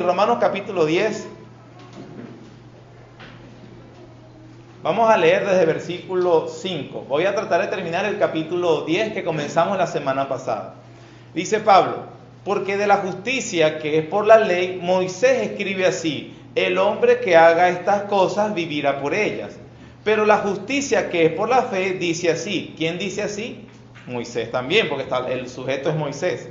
Romanos capítulo 10. Vamos a leer desde versículo 5. Voy a tratar de terminar el capítulo 10 que comenzamos la semana pasada. Dice Pablo: porque de la justicia que es por la ley, Moisés escribe así: el hombre que haga estas cosas vivirá por ellas. Pero la justicia que es por la fe dice así. ¿Quién dice así? Moisés también, porque el sujeto es Moisés.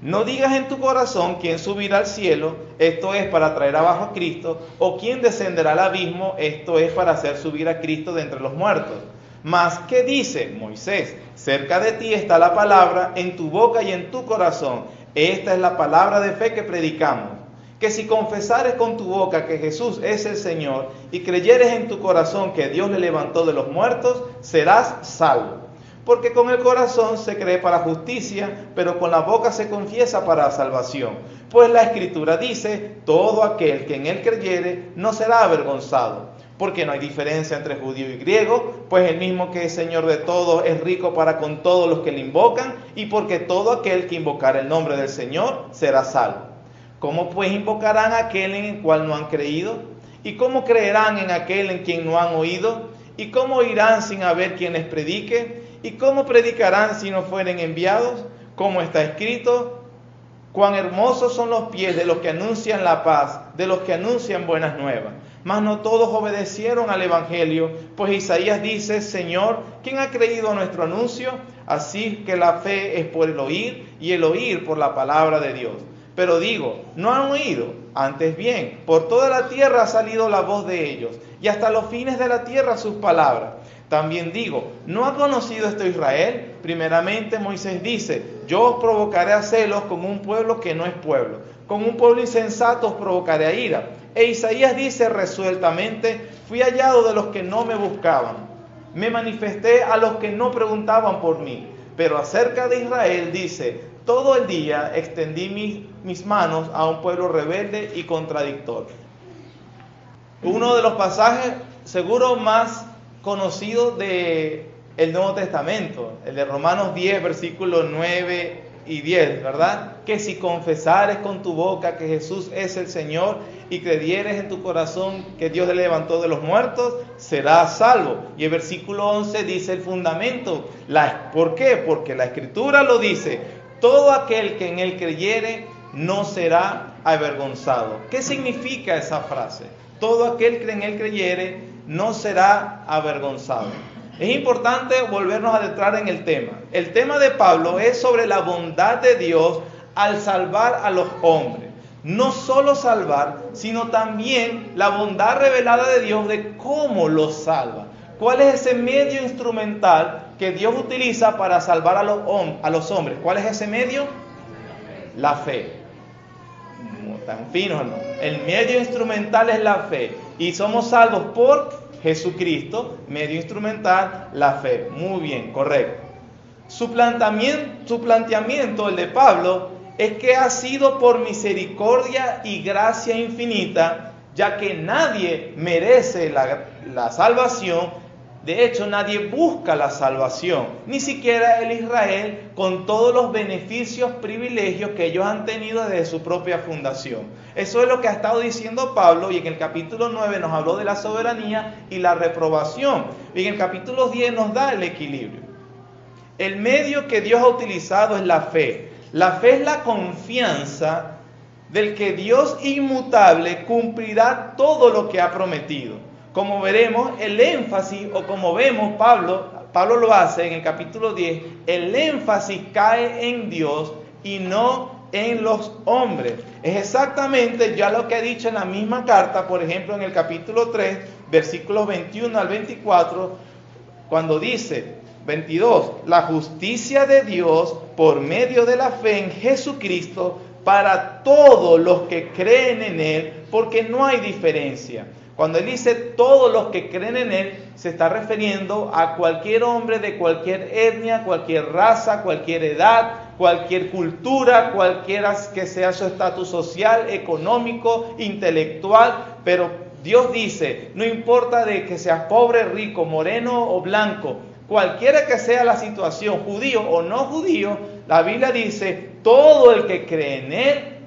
No digas en tu corazón quién subirá al cielo, esto es para traer abajo a Cristo, o quién descenderá al abismo, esto es para hacer subir a Cristo de entre los muertos. Mas, ¿qué dice Moisés? Cerca de ti está la palabra, en tu boca y en tu corazón. Esta es la palabra de fe que predicamos. Que si confesares con tu boca que Jesús es el Señor, y creyeres en tu corazón que Dios le levantó de los muertos, serás salvo. Porque con el corazón se cree para justicia, pero con la boca se confiesa para salvación. Pues la Escritura dice: todo aquel que en él creyere no será avergonzado. Porque no hay diferencia entre judío y griego, pues el mismo que es Señor de todos es rico para con todos los que le invocan, y porque todo aquel que invocara el nombre del Señor será salvo. ¿Cómo pues invocarán a aquel en el cual no han creído? ¿Y cómo creerán en aquel en quien no han oído? ¿Y cómo oirán sin haber quien les predique? ¿Y cómo predicarán si no fueren enviados? Como está escrito: cuán hermosos son los pies de los que anuncian la paz, de los que anuncian buenas nuevas. Mas no todos obedecieron al evangelio, pues Isaías dice: Señor, ¿quién ha creído a nuestro anuncio? Así que la fe es por el oír, y el oír por la palabra de Dios. Pero digo, no han oído, antes bien, por toda la tierra ha salido la voz de ellos, y hasta los fines de la tierra sus palabras. También digo, ¿no ha conocido esto Israel? Primeramente Moisés dice: yo os provocaré a celos con un pueblo que no es pueblo, con un pueblo insensato os provocaré a ira. E Isaías dice resueltamente: fui hallado de los que no me buscaban, me manifesté a los que no preguntaban por mí. Pero acerca de Israel dice: todo el día extendí mis manos a un pueblo rebelde y contradictor. Uno de los pasajes seguro más conocido del Nuevo Testamento, el de Romanos 10, versículos 9 y 10, ¿verdad? Que si confesares con tu boca que Jesús es el Señor y creyeres en tu corazón que Dios le levantó de los muertos, serás salvo. Y el versículo 11 dice el fundamento. ¿Por qué? Porque la Escritura lo dice: todo aquel que en él creyere no será avergonzado. ¿Qué significa esa frase? Todo aquel que en él creyere no será avergonzado. Es importante volvernos a adentrar en el tema. El tema de Pablo es sobre la bondad de Dios al salvar a los hombres. No solo salvar, sino también la bondad revelada de Dios de cómo los salva. ¿Cuál es ese medio instrumental que Dios utiliza para salvar a los hombres? ¿Cuál es ese medio? La fe. Tan finos, ¿no? El medio instrumental es la fe. Y somos salvos por Jesucristo, medio instrumental, la fe. Muy bien, correcto. Su planteamiento, el de Pablo, es que ha sido por misericordia y gracia infinita, ya que nadie merece la salvación. De hecho, nadie busca la salvación, ni siquiera el Israel, con todos los beneficios, privilegios que ellos han tenido desde su propia fundación. Eso es lo que ha estado diciendo Pablo, y en el capítulo 9 nos habló de la soberanía y la reprobación, y en el capítulo 10 nos da el equilibrio. El medio que Dios ha utilizado es la fe. La fe es la confianza del que Dios inmutable cumplirá todo lo que ha prometido. Como veremos, el énfasis, o como vemos, Pablo lo hace en el capítulo 10, el énfasis cae en Dios y no en los hombres. Es exactamente ya lo que ha dicho en la misma carta, por ejemplo, en el capítulo 3, versículos 21 al 24, cuando dice, 22, la justicia de Dios por medio de la fe en Jesucristo para todos los que creen en Él, porque no hay diferencia. Cuando él dice todos los que creen en él, se está refiriendo a cualquier hombre de cualquier etnia, cualquier raza, cualquier edad, cualquier cultura, cualquiera que sea su estatus social, económico, intelectual. Pero Dios dice, no importa de que seas pobre, rico, moreno o blanco, cualquiera que sea la situación, judío o no judío, la Biblia dice, todo el que cree en él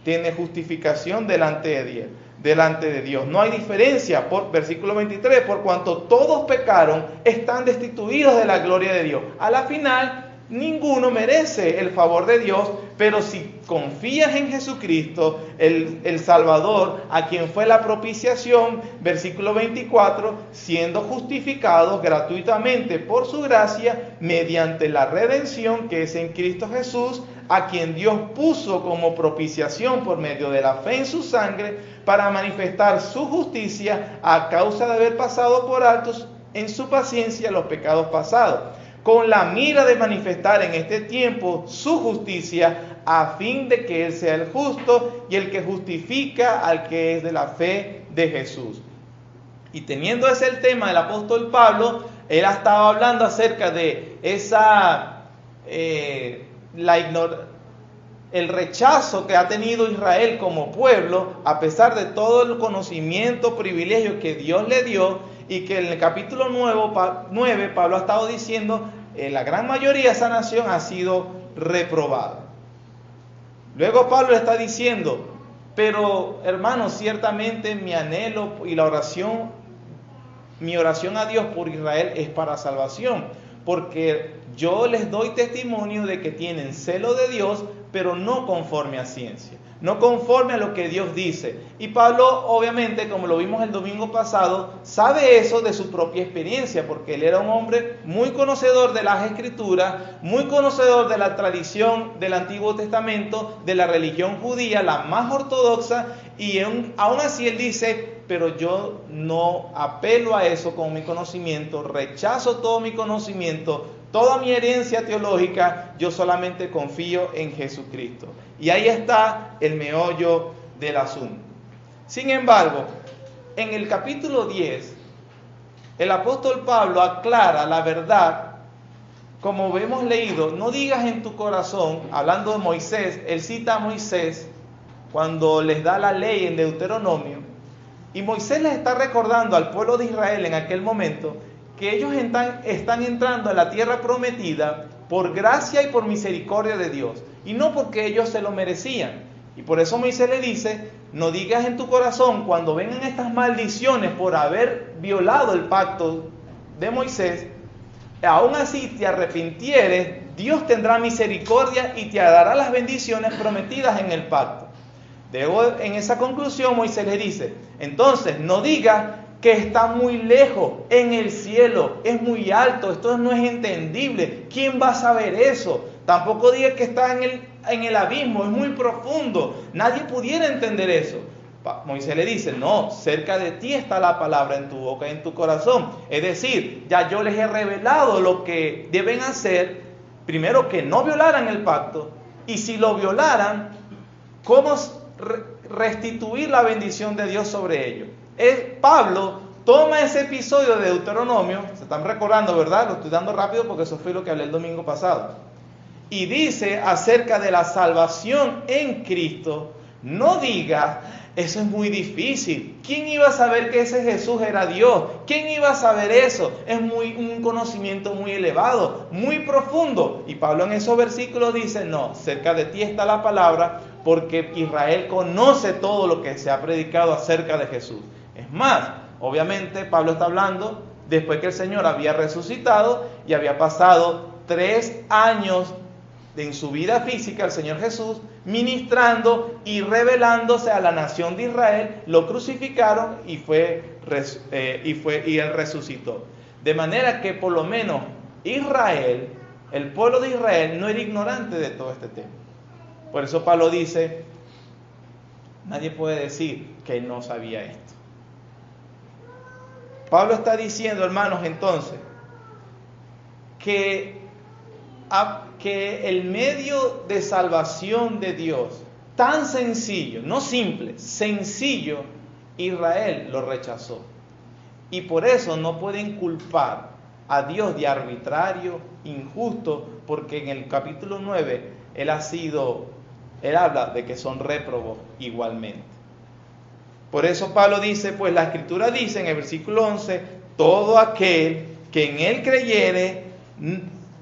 tiene justificación delante de Dios. No hay diferencia, por versículo 23, por cuanto todos pecaron, están destituidos de la gloria de Dios. A la final, ninguno merece el favor de Dios, pero si confías en Jesucristo, el Salvador, a quien fue la propiciación, versículo 24, siendo justificados gratuitamente por su gracia, mediante la redención que es en Cristo Jesús, a quien Dios puso como propiciación por medio de la fe en su sangre, para manifestar su justicia a causa de haber pasado por altos en su paciencia los pecados pasados, con la mira de manifestar en este tiempo su justicia, a fin de que Él sea el justo y el que justifica al que es de la fe de Jesús. Y teniendo ese el tema del apóstol Pablo, él ha estado hablando acerca de el rechazo que ha tenido Israel como pueblo, a pesar de todo el conocimiento, privilegio que Dios le dio, y que en el capítulo 9 Pablo ha estado diciendo, la gran mayoría de esa nación ha sido reprobada. Luego Pablo está diciendo, pero hermanos, ciertamente mi anhelo y mi oración a Dios por Israel es para salvación, porque yo les doy testimonio de que tienen celo de Dios, pero no conforme a ciencia, no conforme a lo que Dios dice. Y Pablo, obviamente, como lo vimos el domingo pasado, sabe eso de su propia experiencia, porque él era un hombre muy conocedor de las Escrituras, muy conocedor de la tradición del Antiguo Testamento, de la religión judía, la más ortodoxa, y aún así él dice, pero yo no apelo a eso con mi conocimiento, rechazo todo mi conocimiento, toda mi herencia teológica, yo solamente confío en Jesucristo. Y ahí está el meollo del asunto. Sin embargo, en el capítulo 10, el apóstol Pablo aclara la verdad, como hemos leído, no digas en tu corazón, hablando de Moisés, él cita a Moisés cuando les da la ley en Deuteronomio, y Moisés les está recordando al pueblo de Israel en aquel momento que ellos están entrando a la tierra prometida por gracia y por misericordia de Dios, y no porque ellos se lo merecían. Y por eso Moisés le dice, no digas en tu corazón cuando vengan estas maldiciones por haber violado el pacto de Moisés, aún así te arrepintieres, Dios tendrá misericordia y te dará las bendiciones prometidas en el pacto. Luego, en esa conclusión, Moisés le dice, entonces no digas que está muy lejos en el cielo, es muy alto, esto no es entendible, ¿quién va a saber eso? Tampoco digas que está en el abismo, es muy profundo, nadie pudiera entender eso. Moisés le dice, no, cerca de ti está la palabra en tu boca y en tu corazón. Es decir, ya yo les he revelado lo que deben hacer, primero que no violaran el pacto, y si lo violaran, ¿cómo restituir la bendición de Dios sobre ellos? Pablo toma ese episodio de Deuteronomio, se están recordando, ¿verdad? Lo estoy dando rápido porque eso fue lo que hablé el domingo pasado. Y dice acerca de la salvación en Cristo, no digas, eso es muy difícil. ¿Quién iba a saber que ese Jesús era Dios? ¿Quién iba a saber eso? Es un conocimiento muy elevado, muy profundo. Y Pablo en esos versículos dice, no, cerca de ti está la palabra, porque Israel conoce todo lo que se ha predicado acerca de Jesús. Es más, obviamente Pablo está hablando después que el Señor había resucitado y había pasado 3 años en su vida física, el Señor Jesús, ministrando y revelándose a la nación de Israel, lo crucificaron y él resucitó. De manera que por lo menos Israel, el pueblo de Israel, no era ignorante de todo este tema. Por eso Pablo dice, nadie puede decir que él no sabía esto. Pablo está diciendo, hermanos, entonces, que el medio de salvación de Dios, tan sencillo, no simple, sencillo, Israel lo rechazó. Y por eso no pueden culpar a Dios de arbitrario, injusto, porque en el capítulo 9 él habla de que son réprobos igualmente. Por eso Pablo dice, pues la Escritura dice en el versículo 11, todo aquel que en él creyere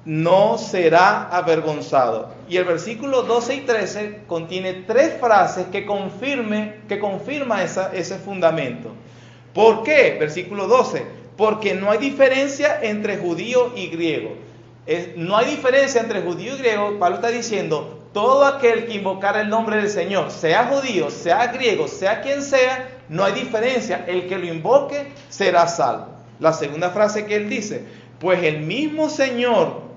no será avergonzado. Y el versículo 12 y 13 contiene 3 frases que confirma ese fundamento. ¿Por qué? Versículo 12. Porque no hay diferencia entre judío y griego. No hay diferencia entre judío y griego. Pablo está diciendo, todo aquel que invocara el nombre del Señor, sea judío, sea griego, sea quien sea, no hay diferencia. El que lo invoque será salvo. La segunda frase que él dice, pues el mismo Señor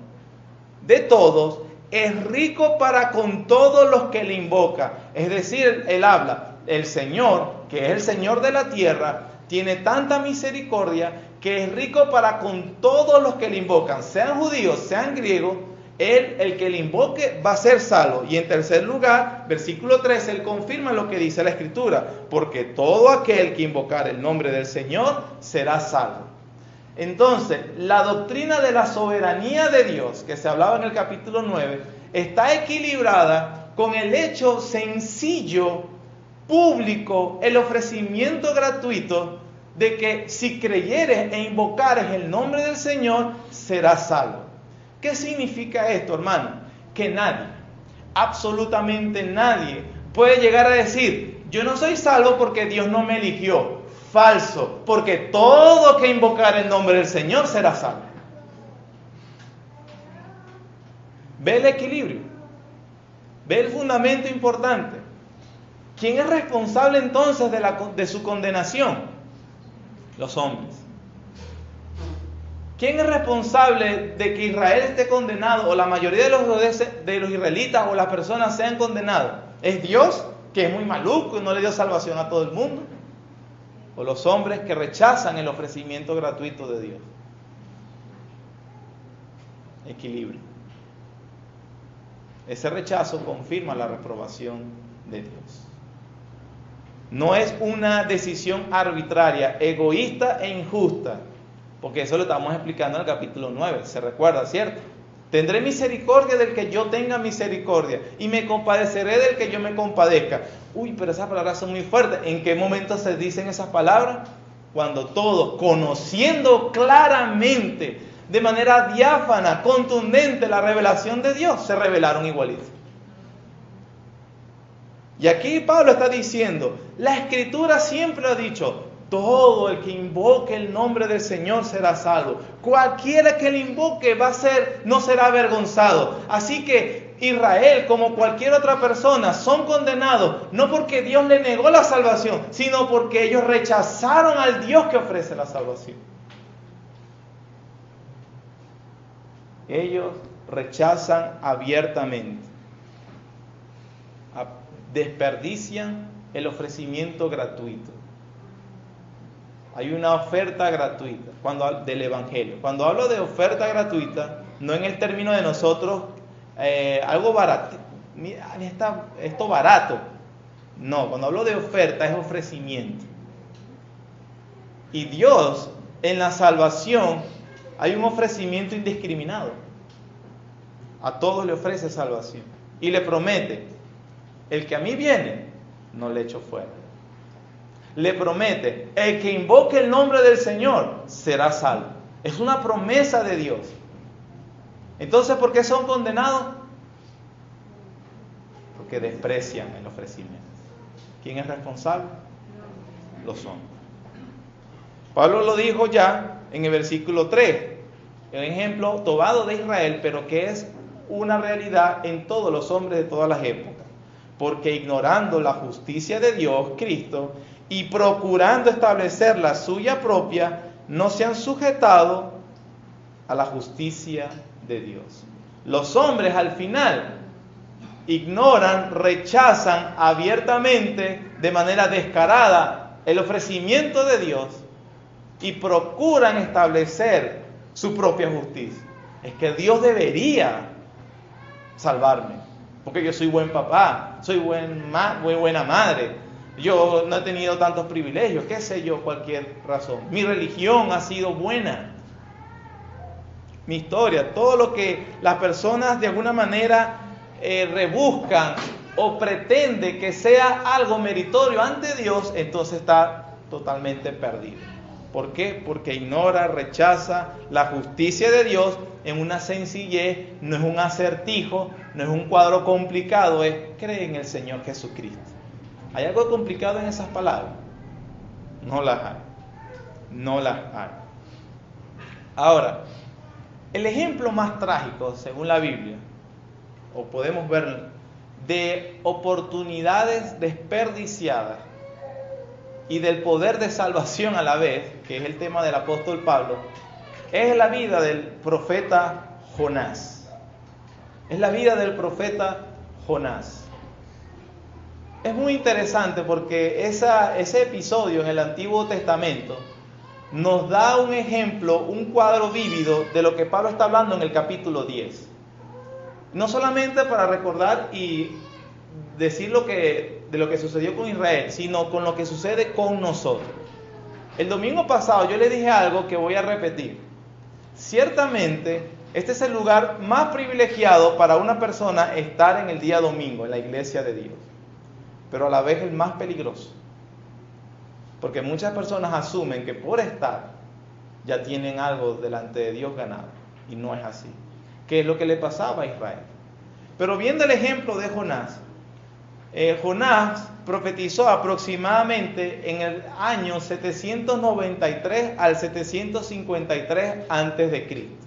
de todos es rico para con todos los que le invocan. Es decir, él habla, el Señor, que es el Señor de la tierra, tiene tanta misericordia que es rico para con todos los que le invocan, sean judíos, sean griegos. Él, el que le invoque, va a ser salvo. Y en tercer lugar, versículo 13, él confirma lo que dice la Escritura, porque todo aquel que invocar el nombre del Señor será salvo. Entonces, la doctrina de la soberanía de Dios, que se hablaba en el capítulo 9, está equilibrada con el hecho sencillo, público, el ofrecimiento gratuito de que si creyeres e invocares el nombre del Señor, serás salvo. ¿Qué significa esto, hermano? Que nadie, absolutamente nadie, puede llegar a decir, yo no soy salvo porque Dios no me eligió. Falso, porque todo que invocar el nombre del Señor será salvo. Ve el equilibrio, ve el fundamento importante. ¿Quién es responsable entonces de su condenación? Los hombres. ¿Quién es responsable de que Israel esté condenado, o la mayoría de los israelitas o las personas sean condenados? ¿Es Dios, que es muy maluco y no le dio salvación a todo el mundo? ¿O los hombres que rechazan el ofrecimiento gratuito de Dios? Equilibrio. Ese rechazo confirma la reprobación de Dios. No es una decisión arbitraria, egoísta e injusta, porque eso lo estamos explicando en el capítulo 9, se recuerda, ¿cierto? Tendré misericordia del que yo tenga misericordia y me compadeceré del que yo me compadezca. Uy, pero esas palabras son muy fuertes. ¿En qué momento se dicen esas palabras? Cuando todos, conociendo claramente, de manera diáfana, contundente, la revelación de Dios, se revelaron igualitos. Y aquí Pablo está diciendo, la Escritura siempre ha dicho, todo el que invoque el nombre del Señor será salvo. Cualquiera que le invoque no será avergonzado. Así que Israel, como cualquier otra persona, son condenados, no porque Dios le negó la salvación, sino porque ellos rechazaron al Dios que ofrece la salvación. Ellos rechazan abiertamente, desperdician el ofrecimiento gratuito. Hay una oferta gratuita del Evangelio. Cuando hablo de oferta gratuita, no en el término de nosotros, algo barato. Mira, esto barato. No, cuando hablo de oferta es ofrecimiento. Y Dios, en la salvación, hay un ofrecimiento indiscriminado. A todos le ofrece salvación. Y le promete, el que a mí viene, no le echo fuera. Le promete, el que invoque el nombre del Señor será salvo. Es una promesa de Dios. Entonces, ¿por qué son condenados? Porque desprecian el ofrecimiento. ¿Quién es responsable? Los hombres. Pablo lo dijo ya en el versículo 3. El ejemplo tomado de Israel, pero que es una realidad en todos los hombres de todas las épocas. Porque ignorando la justicia de Dios, Cristo, y procurando establecer la suya propia, no se han sujetado a la justicia de Dios. Los hombres al final ignoran, rechazan abiertamente, de manera descarada, el ofrecimiento de Dios y procuran establecer su propia justicia. Es que Dios debería salvarme, porque yo soy buen papá, soy buena madre, yo no he tenido tantos privilegios, qué sé yo, cualquier razón. Mi religión ha sido buena, mi historia, todo lo que las personas de alguna manera rebuscan o pretende que sea algo meritorio ante Dios, entonces está totalmente perdido. ¿Por qué? Porque ignora, rechaza la justicia de Dios en una sencillez, no es un acertijo, no es un cuadro complicado, es cree en el Señor Jesucristo. ¿Hay algo complicado en esas palabras? No las hay. No las hay. Ahora, el ejemplo más trágico, según la Biblia, o podemos ver, de oportunidades desperdiciadas y del poder de salvación a la vez, que es el tema del apóstol Pablo, es la vida del profeta Jonás. Es la vida del profeta Jonás. Es muy interesante porque ese episodio en el Antiguo Testamento nos da un ejemplo, un cuadro vívido de lo que Pablo está hablando en el capítulo 10. No solamente para recordar y decir de lo que sucedió con Israel, sino con lo que sucede con nosotros. El domingo pasado yo le dije algo que voy a repetir. Ciertamente, este es el lugar más privilegiado para una persona estar en el día domingo, en la iglesia de Dios. Pero a la vez el más peligroso. Porque muchas personas asumen que por estar ya tienen algo delante de Dios ganado. Y no es así. ¿Qué es lo que le pasaba a Israel? Pero viendo el ejemplo de Jonás, Jonás profetizó aproximadamente en el año 793 al 753 antes de Cristo.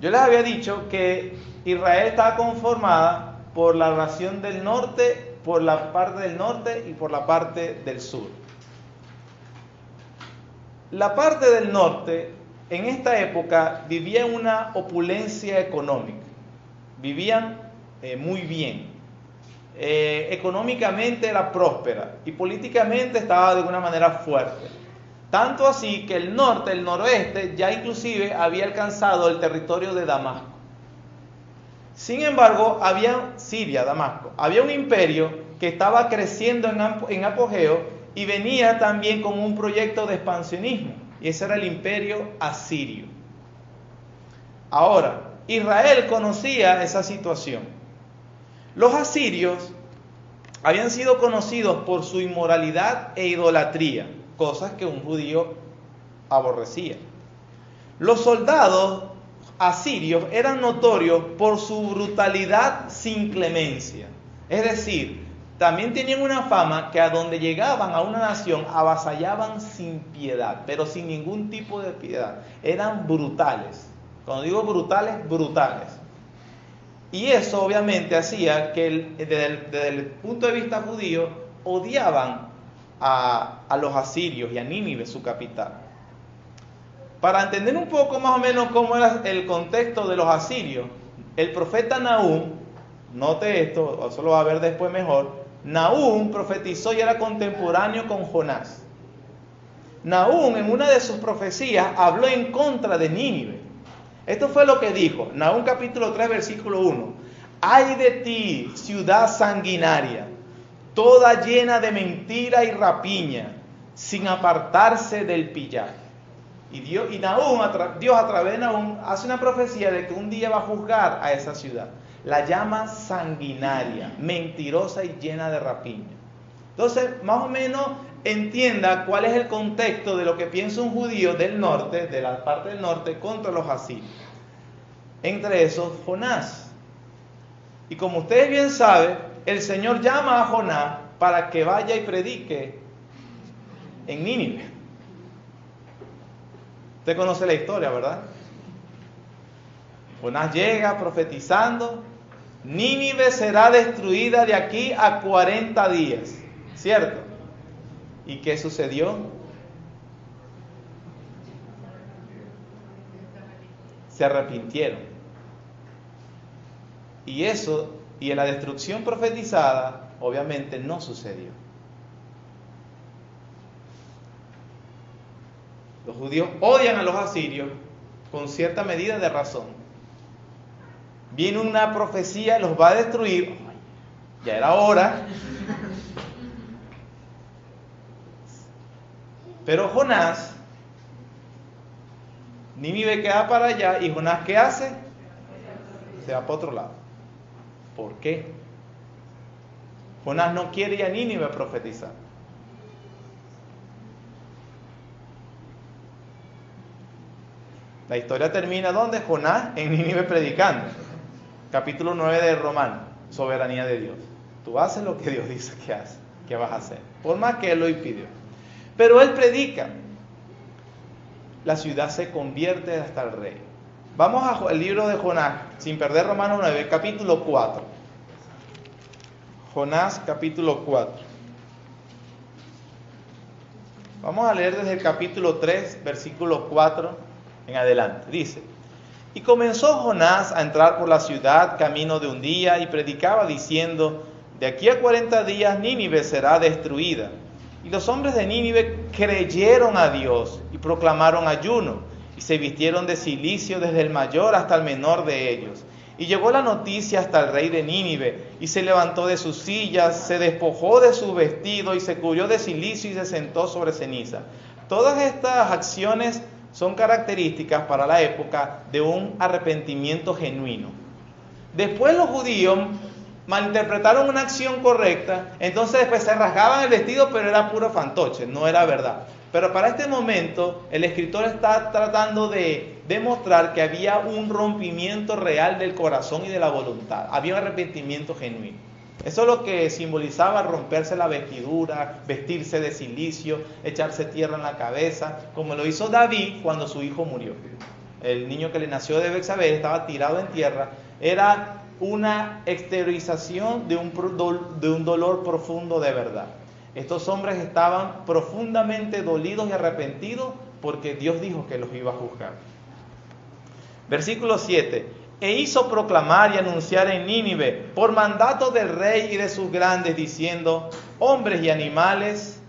Yo les había dicho que Israel estaba conformada por la nación del norte, por la parte del norte y por la parte del sur. La parte del norte en esta época vivía en una opulencia económica. Vivían muy bien. Económicamente era próspera y políticamente estaba de alguna manera fuerte. Tanto así que el norte, el noroeste, ya inclusive había alcanzado el territorio de Damasco. Sin embargo, Damasco, había un imperio que estaba creciendo en apogeo y venía también con un proyecto de expansionismo, y ese era el imperio asirio. Ahora, Israel conocía esa situación. Los asirios habían sido conocidos por su inmoralidad e idolatría, cosas que un judío aborrecía. Los soldados asirios eran notorios por su brutalidad sin clemencia. Es decir, también tenían una fama que a donde llegaban a una nación avasallaban sin piedad, pero sin ningún tipo de piedad. Eran brutales. Cuando digo brutales, brutales. Y eso obviamente hacía que desde el punto de vista judío odiaban a los asirios y a Nínive, su capital. Para entender un poco más o menos cómo era el contexto de los asirios, el profeta Nahum, note esto, eso lo va a ver después mejor, Nahum profetizó y era contemporáneo con Jonás. Nahum en una de sus profecías habló en contra de Nínive. Esto fue lo que dijo, Nahum capítulo 3 versículo 1. Ay de ti, ciudad sanguinaria, toda llena de mentira y rapiña, sin apartarse del pillaje. Y Dios a través de Nahum hace una profecía de que un día va a juzgar a esa ciudad. La llama sanguinaria, mentirosa y llena de rapiña. Entonces, más o menos entienda cuál es el contexto de lo que piensa un judío del norte, de la parte del norte, contra los asirios. Entre esos, Jonás. Y como ustedes bien saben, el Señor llama a Jonás para que vaya y predique en Nínive. Usted conoce la historia, ¿verdad? Jonás llega profetizando, Nínive será destruida de aquí a 40 días, ¿cierto? ¿Y qué sucedió? Se arrepintieron. Y la destrucción profetizada, obviamente no sucedió. Los judíos odian a los asirios con cierta medida de razón. Viene una profecía, los va a destruir. Ya era hora. Pero Jonás, Nínive queda para allá y Jonás, ¿qué hace? Se va para otro lado. ¿Por qué? Jonás no quiere ir a Nínive a profetizar. La historia termina ¿dónde? Jonás en Nínive predicando. Capítulo 9 de Romanos, soberanía de Dios. Tú haces lo que Dios dice que haces, que vas a hacer, por más que Él lo impidió. Pero Él predica. La ciudad se convierte hasta el rey. Vamos al libro de Jonás, sin perder Romanos 9, capítulo 4. Jonás, capítulo 4. Vamos a leer desde el capítulo 3, versículo 4 en adelante. Dice: y comenzó Jonás a entrar por la ciudad camino de un día y predicaba diciendo: de aquí a 40 días Nínive será destruida. Y los hombres de Nínive creyeron a Dios y proclamaron ayuno y se vistieron de cilicio desde el mayor hasta el menor de ellos. Y llegó la noticia hasta el rey de Nínive y se levantó de sus sillas, se despojó de su vestido y se cubrió de cilicio y se sentó sobre ceniza. Todas estas acciones son características para la época de un arrepentimiento genuino. Después los judíos malinterpretaron una acción correcta, entonces después se rasgaban el vestido, pero era puro fantoche, no era verdad. Pero para este momento el escritor está tratando de demostrar que había un rompimiento real del corazón y de la voluntad, había un arrepentimiento genuino. Eso es lo que simbolizaba romperse la vestidura, vestirse de cilicio, echarse tierra en la cabeza, como lo hizo David cuando su hijo murió. El niño que le nació de Betsabé estaba tirado en tierra, era una exteriorización de un dolor profundo de verdad. Estos hombres estaban profundamente dolidos y arrepentidos porque Dios dijo que los iba a juzgar. Versículo 7. E hizo proclamar y anunciar en Nínive por mandato del rey y de sus grandes, diciendo: hombres y animales,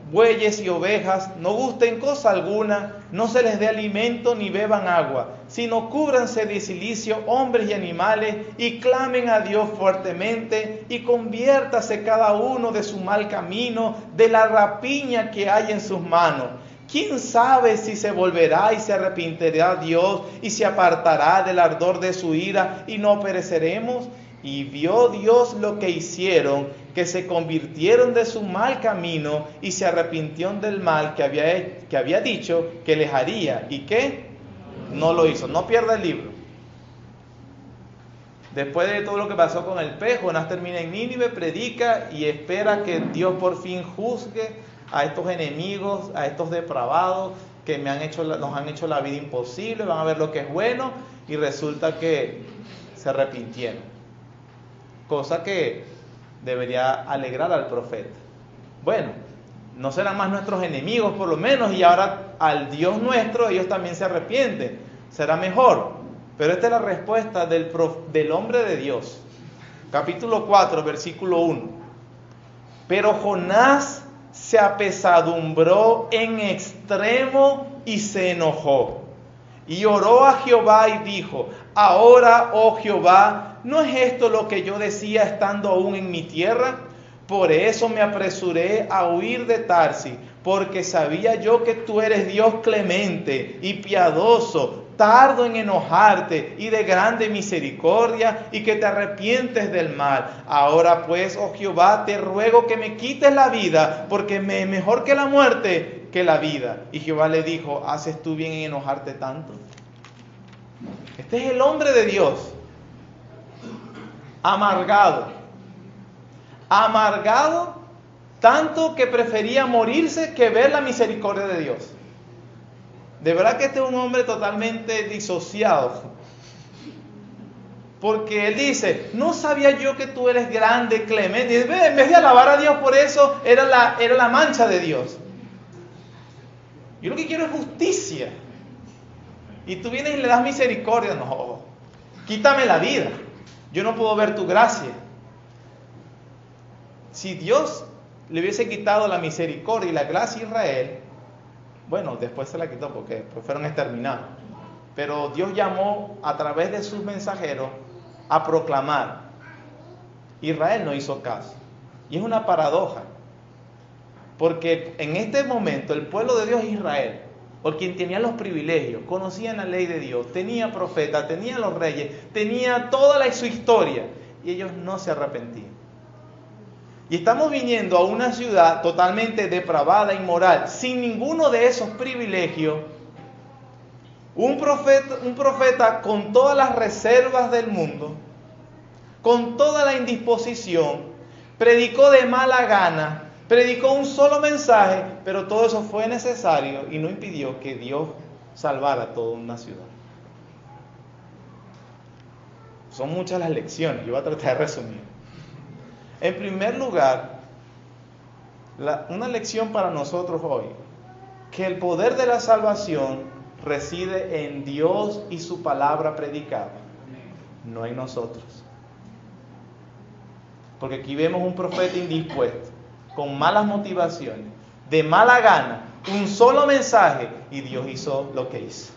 bueyes y ovejas, no gusten cosa alguna, no se les dé alimento ni beban agua, sino cúbranse de cilicio hombres y animales y clamen a Dios fuertemente y conviértase cada uno de su mal camino, de la rapiña que hay en sus manos. ¿Quién sabe si se volverá y se arrepentirá Dios y se apartará del ardor de su ira y no pereceremos? Y vio Dios lo que hicieron, que se convirtieron de su mal camino y se arrepintieron del mal que había dicho que les haría. ¿Y qué? No lo hizo. No pierda el libro. Después de todo lo que pasó con el pez, Jonás termina en Nínive, predica y espera que Dios por fin juzgue a estos enemigos, a estos depravados que nos han hecho la vida imposible. Van a ver lo que es bueno y resulta que se arrepintieron. Cosa que debería alegrar al profeta. Bueno, no serán más nuestros enemigos por lo menos, y ahora al Dios nuestro ellos también se arrepienten. Será mejor. Pero esta es la respuesta del hombre de Dios. Capítulo 4, versículo 1. Pero Jonás se apesadumbró en extremo y se enojó. Y oró a Jehová y dijo: ahora, oh Jehová, ¿no es esto lo que yo decía estando aún en mi tierra? Por eso me apresuré a huir de Tarsis, porque sabía yo que tú eres Dios clemente y piadoso, tardo en enojarte y de grande misericordia, y que te arrepientes del mal. Ahora pues, oh Jehová, te ruego que me quites la vida, porque me es mejor que la muerte que la vida. Y Jehová le dijo: ¿haces tú bien en enojarte tanto? Este es el hombre de Dios, amargado tanto que prefería morirse que ver la misericordia de Dios. De verdad que este es un hombre totalmente disociado, porque él dice: no sabía yo que tú eres grande, clemente. Y en vez de alabar a Dios por eso, era la mancha de Dios. Yo lo que quiero es justicia, y tú vienes y le das misericordia. No, quítame la vida, yo no puedo ver tu gracia. Si Dios le hubiese quitado la misericordia y la gracia a Israel, bueno, después se la quitó porque fueron exterminados. Pero Dios llamó a través de sus mensajeros a proclamar. Israel no hizo caso. Y es una paradoja, porque en este momento el pueblo de Dios es Israel, por quien tenía los privilegios, conocían la ley de Dios, tenía profetas, tenía los reyes, tenía toda su historia, y ellos no se arrepentían. Y estamos viniendo a una ciudad totalmente depravada, inmoral, sin ninguno de esos privilegios, Un profeta con todas las reservas del mundo, con toda la indisposición, predicó de mala gana, predicó un solo mensaje, pero todo eso fue necesario y no impidió que Dios salvara toda una ciudad. Son muchas las lecciones, yo voy a tratar de resumir. En primer lugar, una lección para nosotros hoy, que el poder de la salvación reside en Dios y su palabra predicada, no en nosotros. Porque aquí vemos un profeta indispuesto, con malas motivaciones, de mala gana, un solo mensaje, y Dios hizo lo que hizo.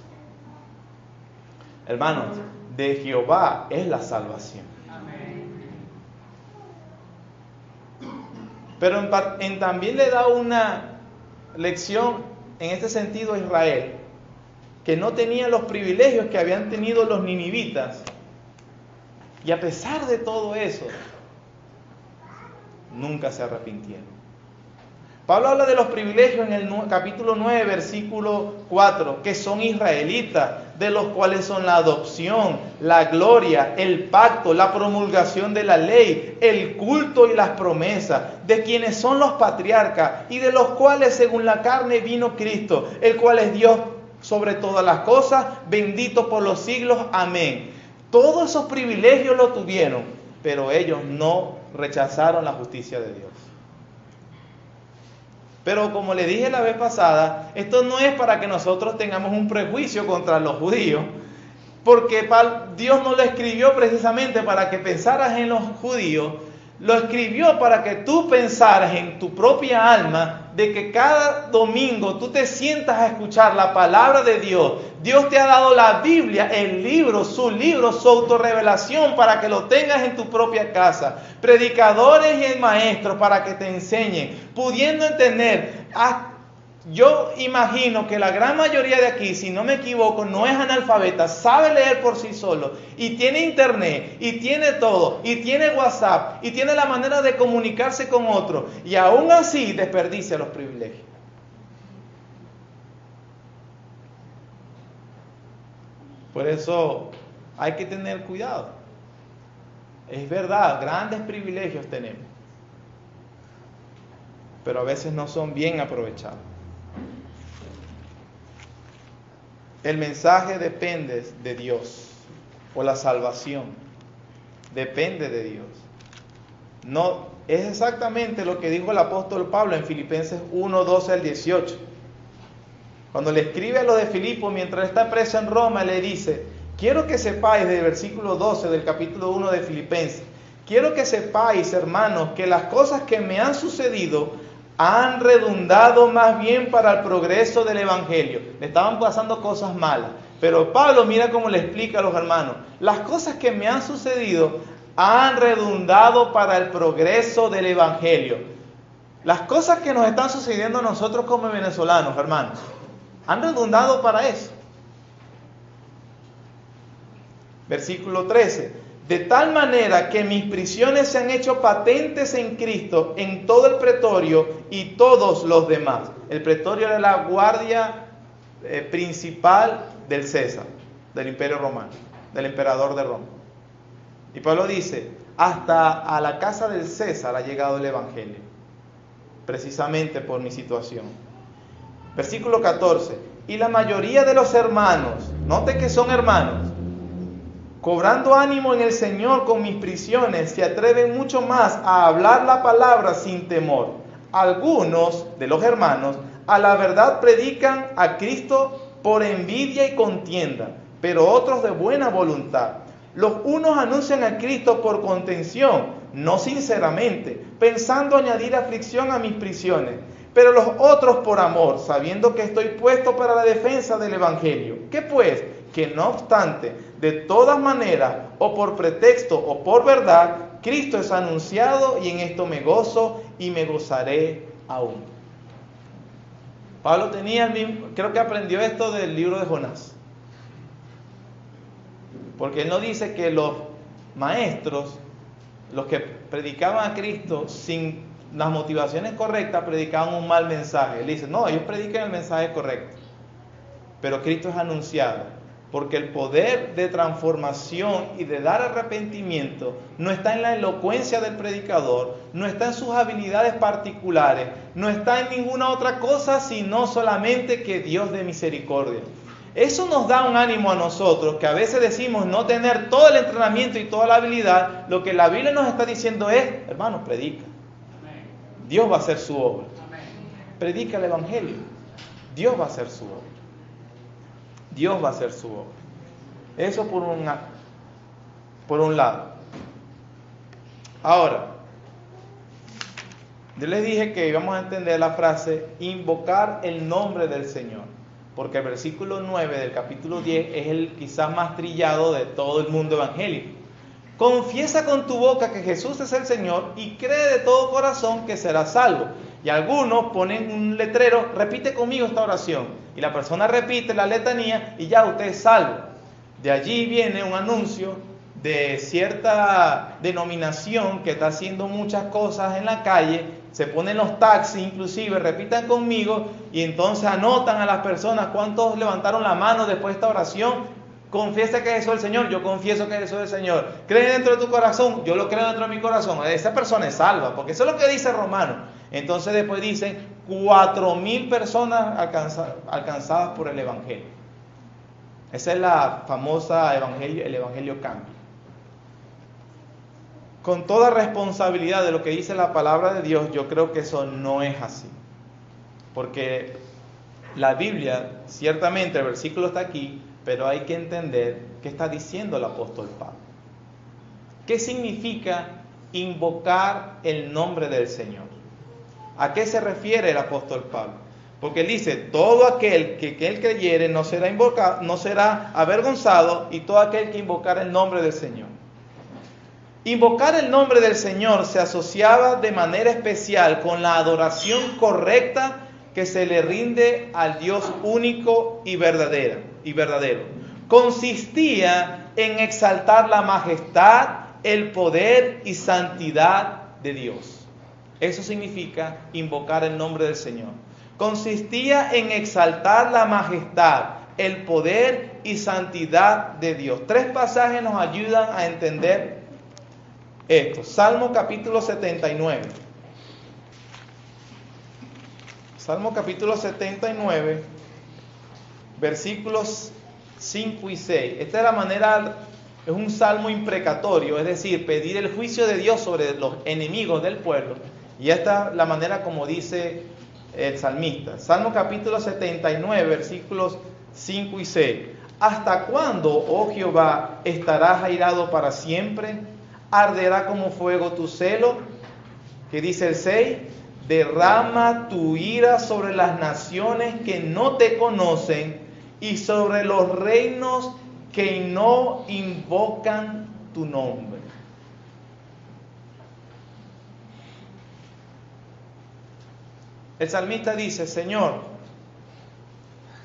Hermanos, de Jehová es la salvación. Pero también le da una lección en este sentido a Israel, que no tenía los privilegios que habían tenido los ninivitas. Y a pesar de todo eso, nunca se arrepintieron. Pablo habla de los privilegios en el capítulo 9, versículo 4, que son israelitas, de los cuales son la adopción, la gloria, el pacto, la promulgación de la ley, el culto y las promesas, de quienes son los patriarcas y de los cuales según la carne vino Cristo, el cual es Dios sobre todas las cosas, bendito por los siglos, amén. Todos esos privilegios lo tuvieron, pero ellos no rechazaron la justicia de Dios. Pero como le dije la vez pasada, esto no es para que nosotros tengamos un prejuicio contra los judíos, porque Dios no lo escribió precisamente para que pensaras en los judíos, lo escribió para que tú pensaras en tu propia alma, de que cada domingo tú te sientas a escuchar la palabra de Dios. Dios te ha dado la Biblia, el libro, su autorrevelación, para que lo tengas en tu propia casa. Predicadores y maestros para que te enseñen, pudiendo entender. Yo imagino que la gran mayoría de aquí, si no me equivoco, no es analfabeta, sabe leer por sí solo, y tiene internet, y tiene todo, y tiene WhatsApp, y tiene la manera de comunicarse con otros, y aún así desperdicia los privilegios. Por eso hay que tener cuidado. Es verdad, grandes privilegios tenemos, pero a veces no son bien aprovechados. El mensaje depende de Dios, o la salvación depende de Dios. No, es exactamente lo que dijo el apóstol Pablo en Filipenses 1, 12 al 18. Cuando le escribe a los de Filipo mientras está preso en Roma, le dice: quiero que sepáis, del versículo 12 del capítulo 1 de Filipenses, quiero que sepáis, hermanos, que las cosas que me han sucedido han redundado más bien para el progreso del Evangelio. Le estaban pasando cosas malas, pero Pablo mira cómo le explica a los hermanos: las cosas que me han sucedido han redundado para el progreso del Evangelio. Las cosas que nos están sucediendo a nosotros como venezolanos, hermanos, han redundado para eso. Versículo 13. De tal manera que mis prisiones se han hecho patentes en Cristo en todo el pretorio y todos los demás. El pretorio era la guardia principal del César, del Imperio Romano, del emperador de Roma. Y Pablo dice: hasta a la casa del César ha llegado el Evangelio, precisamente por mi situación. Versículo 14. Y la mayoría de los hermanos, note que son hermanos, cobrando ánimo en el Señor con mis prisiones, se atreven mucho más a hablar la palabra sin temor. Algunos de los hermanos a la verdad predican a Cristo por envidia y contienda, pero otros de buena voluntad. Los unos anuncian a Cristo por contención, no sinceramente, pensando añadir aflicción a mis prisiones, pero los otros por amor, sabiendo que estoy puesto para la defensa del Evangelio. ¿Qué pues? Que no obstante, de todas maneras, o por pretexto o por verdad, Cristo es anunciado, y en esto me gozo y me gozaré aún. Pablo tenía el mismo, creo que aprendió esto del libro de Jonás. Porque él no dice que los maestros, los que predicaban a Cristo sin las motivaciones correctas, predicaban un mal mensaje. Él dice: no, ellos predican el mensaje correcto. pero Cristo es anunciado, porque el poder de transformación y de dar arrepentimiento no está en la elocuencia del predicador, no está en sus habilidades particulares, no está en ninguna otra cosa, sino solamente que Dios de misericordia. Eso nos da un ánimo a nosotros, que a veces decimos no tener todo el entrenamiento y toda la habilidad. Lo que la Biblia nos está diciendo es, hermano, predica. Dios va a hacer su obra. Predica el Evangelio. Dios va a hacer su obra. Dios va a hacer su obra. Eso por un lado. Ahora, yo les dije que íbamos a entender la frase invocar el nombre del Señor, porque el versículo 9 del capítulo 10 es el quizás más trillado de todo el mundo evangélico. Confiesa con tu boca que Jesús es el Señor y cree de todo corazón que serás salvo. Y algunos ponen un letrero, repite conmigo esta oración. Y la persona repite la letanía y ya usted es salvo. De allí viene un anuncio de cierta denominación que está haciendo muchas cosas en la calle. Se ponen los taxis, inclusive, repitan conmigo y entonces anotan a las personas cuántos levantaron la mano después de esta oración. Confiesa que Jesús es el Señor, yo confieso que Jesús es el Señor. Cree dentro de tu corazón, yo lo creo dentro de mi corazón. Esa persona es salva, porque eso es lo que dice Romano. Entonces después dicen 4,000 personas alcanzadas por el Evangelio. Esa es la famosa Evangelio, el Evangelio cambia. Con toda responsabilidad de lo que dice la palabra de Dios, yo creo que eso no es así. Porque la Biblia, ciertamente el versículo está aquí, pero hay que entender qué está diciendo el apóstol Pablo. ¿Qué significa invocar el nombre del Señor? ¿A qué se refiere el apóstol Pablo? Porque él dice, todo aquel que él creyere no será invocado, no será avergonzado, y todo aquel que invocar el nombre del Señor. Invocar el nombre del Señor se asociaba de manera especial con la adoración correcta que se le rinde al Dios único y verdadero. Consistía en exaltar la majestad, el poder y santidad de Dios. Eso significa invocar el nombre del Señor. Consistía en exaltar la majestad, el poder y santidad de Dios. 3 pasajes nos ayudan a entender esto. Salmo capítulo 79. Salmo capítulo 79, versículos 5 y 6. Esta es la manera, es un salmo imprecatorio, es decir, pedir el juicio de Dios sobre los enemigos del pueblo. Y esta es la manera como dice el salmista. Salmo capítulo 79, versículos 5 y 6. ¿Hasta cuándo, oh Jehová, estarás airado para siempre? ¿Arderá como fuego tu celo? ¿Qué dice el 6? Derrama tu ira sobre las naciones que no te conocen y sobre los reinos que no invocan tu nombre. El salmista dice, Señor,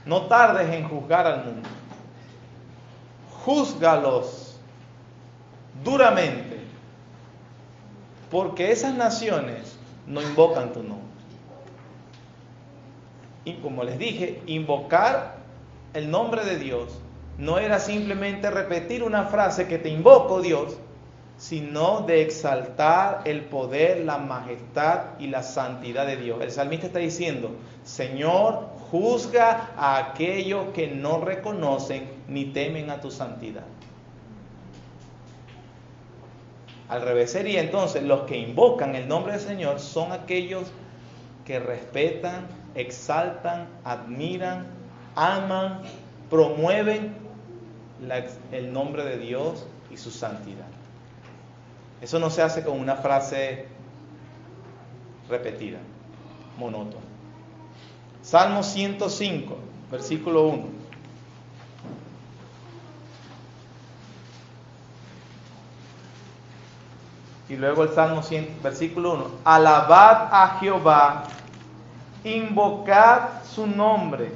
no tardes en juzgar al mundo. Júzgalos duramente, porque esas naciones no invocan tu nombre. Y como les dije, invocar el nombre de Dios no era simplemente repetir una frase que te invoco Dios, sino de exaltar el poder, la majestad y la santidad de Dios. El salmista está diciendo, Señor, juzga a aquellos que no reconocen ni temen a tu santidad. Al revés sería entonces, los que invocan el nombre del Señor son aquellos que respetan, exaltan, admiran, aman, promueven el nombre de Dios y su santidad. Eso no se hace con una frase repetida, monótona. Salmo 105, versículo 1. Y luego el Salmo 100, versículo 1. Alabad a Jehová, invocad su nombre,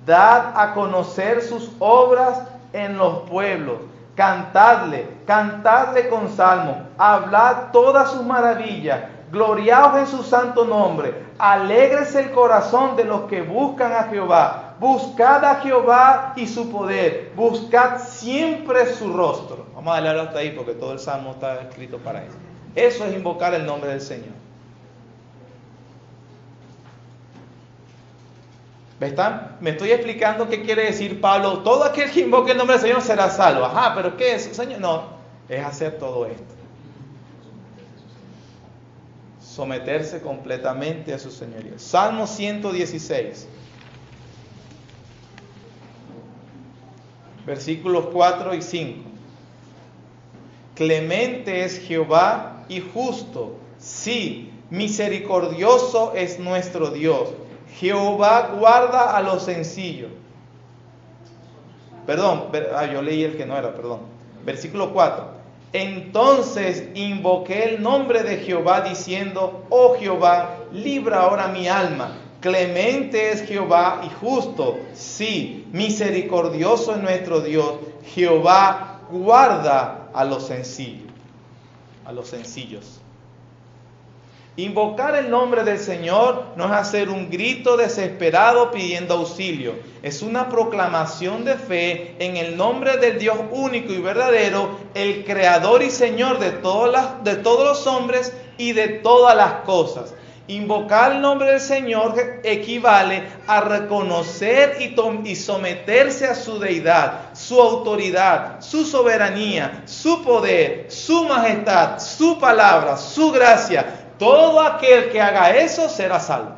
dad a conocer sus obras en los pueblos. Cantadle con salmo, hablad todas sus maravillas, gloriaos en su santo nombre, alégrese el corazón de los que buscan a Jehová, Buscad a Jehová y su poder. Buscad siempre su rostro. Vamos a leerlo hasta ahí porque todo el salmo está escrito para eso. Eso es invocar el nombre del Señor. Me estoy explicando qué quiere decir Pablo. Todo aquel que invoque el nombre del Señor será salvo. Ajá, pero ¿qué es, Señor? No, es hacer todo esto. Someterse completamente a su señorío. Salmo 116. Versículos 4 y 5. Clemente es Jehová y justo. Sí, misericordioso es nuestro Dios. Jehová guarda a los sencillos. Perdón, yo leí el que no era, perdón. Versículo 4. Entonces invoqué el nombre de Jehová diciendo, oh Jehová, libra ahora mi alma. Clemente es Jehová y justo. Sí, misericordioso es nuestro Dios. Jehová guarda a los sencillos. A los sencillos. Invocar el nombre del Señor no es hacer un grito desesperado pidiendo auxilio. Es una proclamación de fe en el nombre del Dios único y verdadero, el Creador y Señor de todos los hombres y de todas las cosas. Invocar el nombre del Señor equivale a reconocer y someterse a su deidad, su autoridad, su soberanía, su poder, su majestad, su palabra, su gracia. Todo aquel que haga eso será salvo.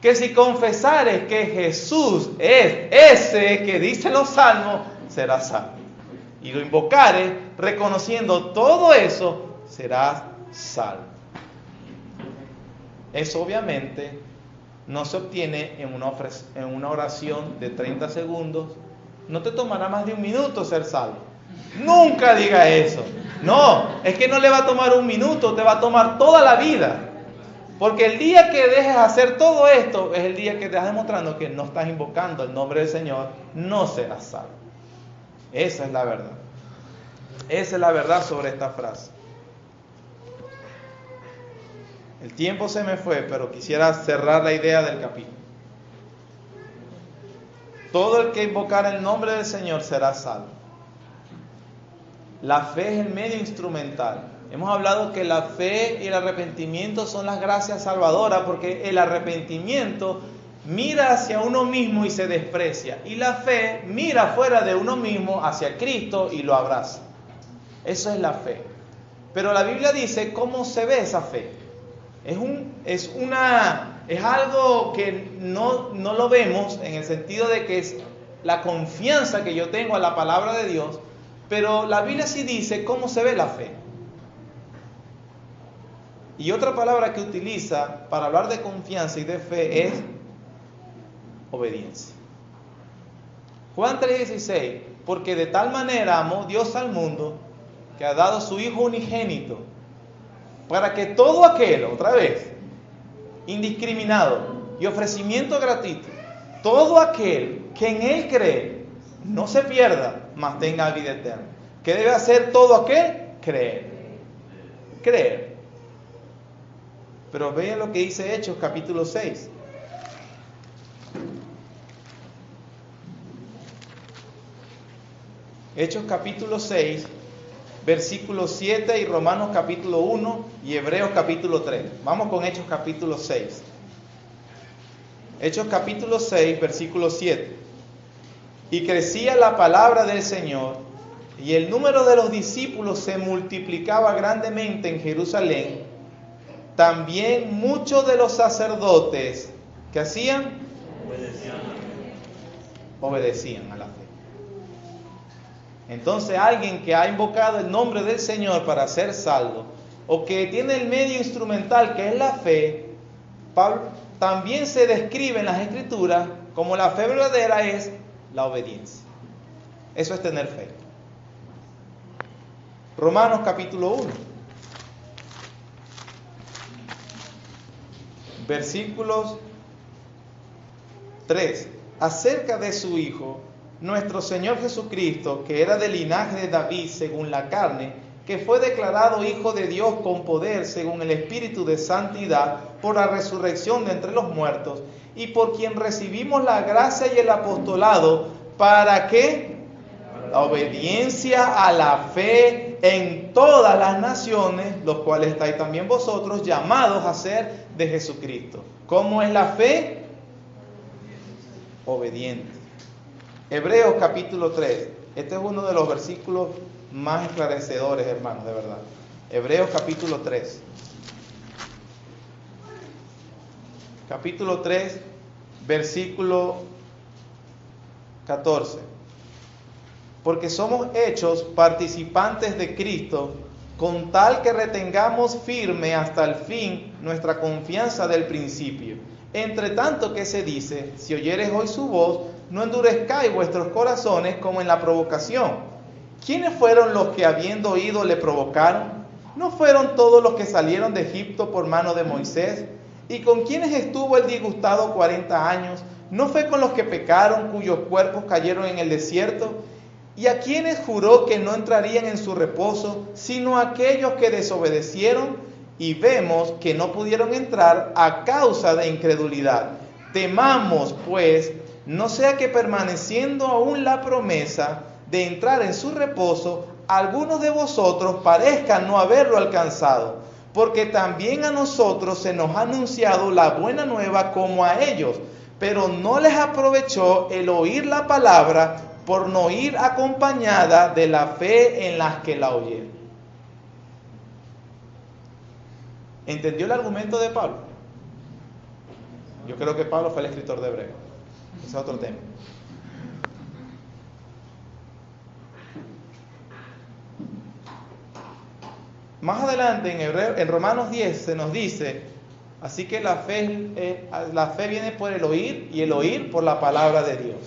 Que si confesares que Jesús es ese que dicen los salmos, será salvo. Y lo invocares reconociendo todo eso, serás salvo. Eso obviamente no se obtiene en una oración de 30 segundos. No te tomará más de un minuto ser salvo. Nunca diga eso. No, es que no le va a tomar un minuto, te va a tomar toda la vida. Porque el día que dejes hacer todo esto, es el día que te estás demostrando que no estás invocando el nombre del Señor, no serás salvo. Esa es la verdad. Esa es la verdad sobre esta frase. El tiempo se me fue, pero quisiera cerrar la idea del capítulo. Todo el que invocar el nombre del Señor será salvo. La fe es el medio instrumental. Hemos hablado que la fe y el arrepentimiento son las gracias salvadoras, porque el arrepentimiento mira hacia uno mismo y se desprecia, y la fe mira fuera de uno mismo hacia Cristo y lo abraza. Eso es la fe. Pero la Biblia dice cómo se ve esa fe. Es algo que no lo vemos en el sentido de que es la confianza que yo tengo a la palabra de Dios. Pero la Biblia sí dice cómo se ve la fe. Y otra palabra que utiliza para hablar de confianza y de fe es obediencia. Juan 3:16, porque de tal manera amó Dios al mundo que ha dado su Hijo unigénito, para que todo aquel, otra vez, indiscriminado y ofrecimiento gratuito, todo aquel que en Él cree, no se pierda, mas tenga vida eterna. ¿Qué debe hacer todo aquel? Creer. Creer. Pero vean lo que dice Hechos capítulo 6. Hechos capítulo 6, versículo 7 y Romanos capítulo 1 y Hebreos capítulo 3. Vamos con Hechos capítulo 6. Hechos capítulo 6, versículo 7. Y crecía la palabra del Señor, y el número de los discípulos se multiplicaba grandemente en Jerusalén. También muchos de los sacerdotes, ¿qué hacían? Obedecían a la fe. Entonces alguien que ha invocado el nombre del Señor para ser salvo, o que tiene el medio instrumental que es la fe, también se describe en las Escrituras como la fe verdadera es la obediencia. Eso es tener fe. Romanos capítulo 1, versículos 3. Acerca de su Hijo, nuestro Señor Jesucristo, que era del linaje de David según la carne, que fue declarado Hijo de Dios con poder según el Espíritu de santidad por la resurrección de entre los muertos, y por quien recibimos la gracia y el apostolado, ¿para qué? La obediencia a la fe en todas las naciones, los cuales estáis también vosotros llamados a ser de Jesucristo. ¿Cómo es la fe? Obediente. Hebreos capítulo 3. Este es uno de los versículos más esclarecedores, hermanos, de verdad. Hebreos capítulo 3. Capítulo 3, versículo 14. Porque somos hechos participantes de Cristo, con tal que retengamos firme hasta el fin nuestra confianza del principio. Entre tanto que se dice, si oyeres hoy su voz, no endurezcáis vuestros corazones como en la provocación. ¿Quiénes fueron los que habiendo oído le provocaron? ¿No fueron todos los que salieron de Egipto por mano de Moisés? ¿Y con quienes estuvo el disgustado 40 años? ¿No fue con los que pecaron, cuyos cuerpos cayeron en el desierto? ¿Y a quienes juró que no entrarían en su reposo, sino a aquellos que desobedecieron? Y vemos que no pudieron entrar a causa de incredulidad. Temamos, pues, no sea que permaneciendo aún la promesa de entrar en su reposo, algunos de vosotros parezcan no haberlo alcanzado, porque también a nosotros se nos ha anunciado la buena nueva como a ellos, pero no les aprovechó el oír la palabra por no ir acompañada de la fe en las que la oyeron. ¿Entendió el argumento de Pablo? Yo creo que Pablo fue el escritor de Hebreos. Ese es otro tema. Más adelante en Romanos 10 se nos dice, así que la fe viene por el oír, y el oír por la palabra de Dios,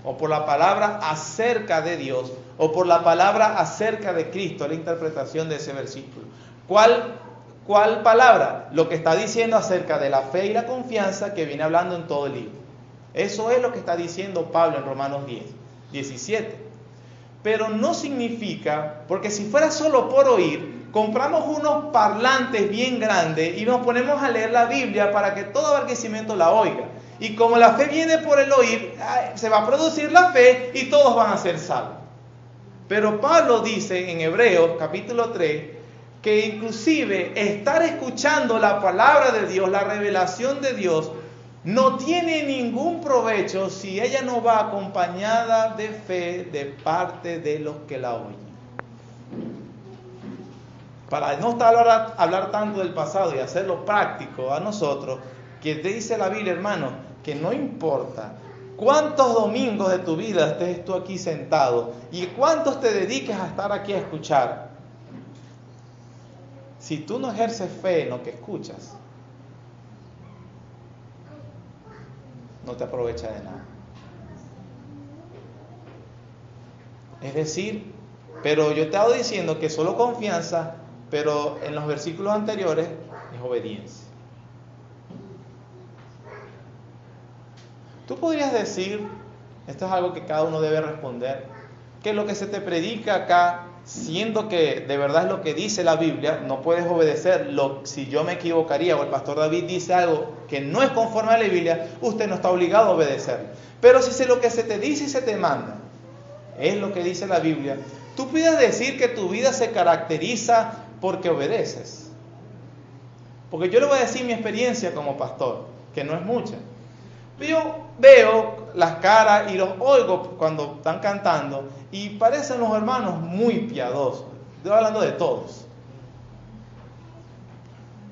o por la palabra acerca de Dios, o por la palabra acerca de Cristo, la interpretación de ese versículo. ¿Cuál palabra? Lo que está diciendo acerca de la fe y la confianza que viene hablando en todo el libro. Eso es lo que está diciendo Pablo en Romanos 10, 17. Pero no significa, porque si fuera solo por oír, compramos unos parlantes bien grandes y nos ponemos a leer la Biblia para que todo abarquecimiento la oiga. Y como la fe viene por el oír, se va a producir la fe y todos van a ser salvos. Pero Pablo dice en Hebreos capítulo 3, que inclusive estar escuchando la palabra de Dios, la revelación de Dios, no tiene ningún provecho si ella no va acompañada de fe de parte de los que la oyen. Para no hablar tanto del pasado y hacerlo práctico a nosotros, que te dice la Biblia, hermano, que no importa cuántos domingos de tu vida estés tú aquí sentado y cuántos te dediques a estar aquí a escuchar, si tú no ejerces fe en lo que escuchas, no te aprovecha de nada. Es decir, pero yo te he estado diciendo que solo confianza, pero en los versículos anteriores es obediencia. Tú podrías decir, esto es algo que cada uno debe responder, que lo que se te predica acá, siendo que de verdad es lo que dice la Biblia, no puedes obedecerlo. Si yo me equivocaría o el pastor David dice algo que no es conforme a la Biblia, usted no está obligado a obedecerlo. Pero si lo que se te dice y se te manda es lo que dice la Biblia, tú puedes decir que tu vida se caracteriza porque obedeces. Porque yo le voy a decir mi experiencia como pastor, que no es mucha. Yo veo las caras y los oigo cuando están cantando y parecen los hermanos muy piadosos. Estoy hablando de todos.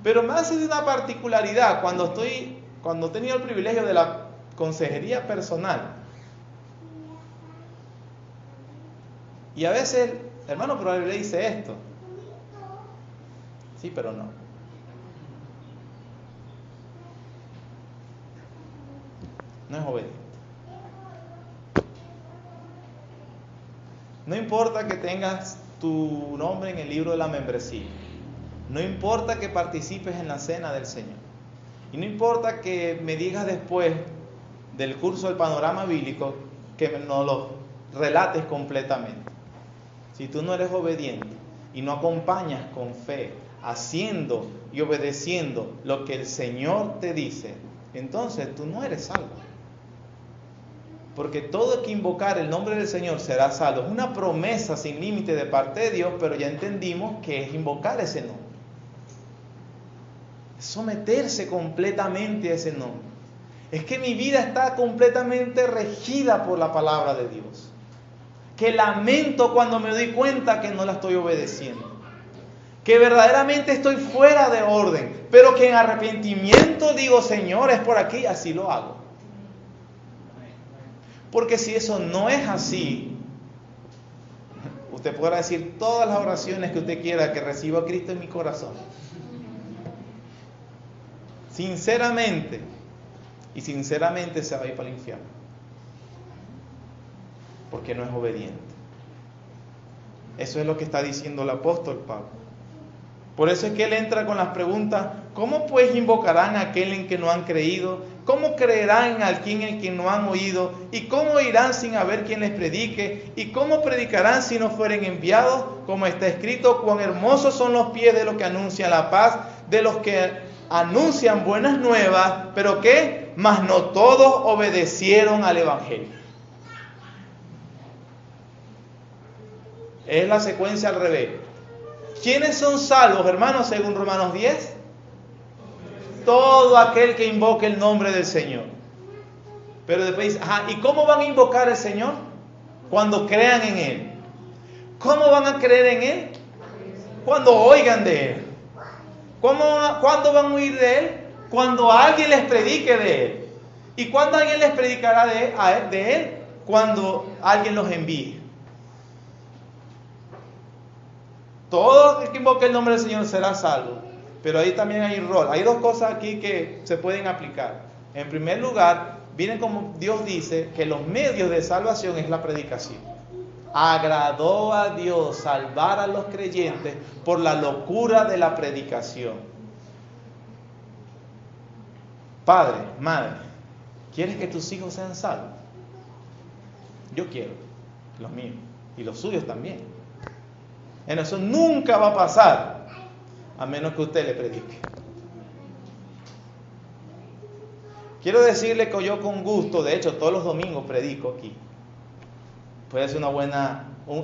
Pero me hace de una particularidad cuando he tenido el privilegio de la consejería personal. Y a veces, hermano, pero la Biblia dice esto. Sí, pero no. No es obediente. No importa que tengas tu nombre en el libro de la membresía. No importa que participes en la cena del Señor. Y no importa que me digas después del curso del panorama bíblico que nos lo relates completamente. Si tú no eres obediente, y no acompañas con fe, haciendo y obedeciendo lo que el Señor te dice, entonces tú no eres salvo. Porque todo el que invocar el nombre del Señor será salvo. Es una promesa sin límite de parte de Dios, pero ya entendimos que es invocar ese nombre. Es someterse completamente a ese nombre. Es que mi vida está completamente regida por la palabra de Dios. Que lamento cuando me doy cuenta que no la estoy obedeciendo. Que verdaderamente estoy fuera de orden, pero que en arrepentimiento digo, Señor, es por aquí, así lo hago. Porque si eso no es así, usted podrá decir todas las oraciones que usted quiera, que reciba a Cristo en mi corazón. Sinceramente se va a ir para el infierno. Porque no es obediente. Eso es lo que está diciendo el apóstol Pablo. Por eso es que él entra con las preguntas: ¿cómo pues invocarán a aquel en que no han creído? ¿Cómo creerán al quien en quien no han oído? ¿Y cómo irán sin haber quien les predique? ¿Y cómo predicarán si no fueren enviados? Como está escrito: cuán hermosos son los pies de los que anuncian la paz, de los que anuncian buenas nuevas, pero ¿qué? Mas no todos obedecieron al evangelio. Es la secuencia al revés. ¿Quiénes son salvos, hermanos, según Romanos 10? Todo aquel que invoque el nombre del Señor. Pero después dice, ¿y cómo van a invocar al Señor? Cuando crean en Él. ¿Cómo van a creer en Él? Cuando oigan de Él. ¿Cuándo van a oír de Él? Cuando alguien les predique de Él. ¿Y cuándo alguien les predicará de Él? Cuando alguien los envíe. Todo el que invoque el nombre del Señor será salvo. Pero ahí también hay rol. Hay dos cosas aquí que se pueden aplicar. En primer lugar, miren como Dios dice que los medios de salvación es la predicación. Agradó a Dios salvar a los creyentes por la locura de la predicación. Padre, madre, ¿quieres que tus hijos sean salvos? Yo quiero, los míos y los suyos también. Eso nunca va a pasar a menos que usted le predique. Quiero decirle que yo con gusto, de hecho todos los domingos predico aquí. Puede ser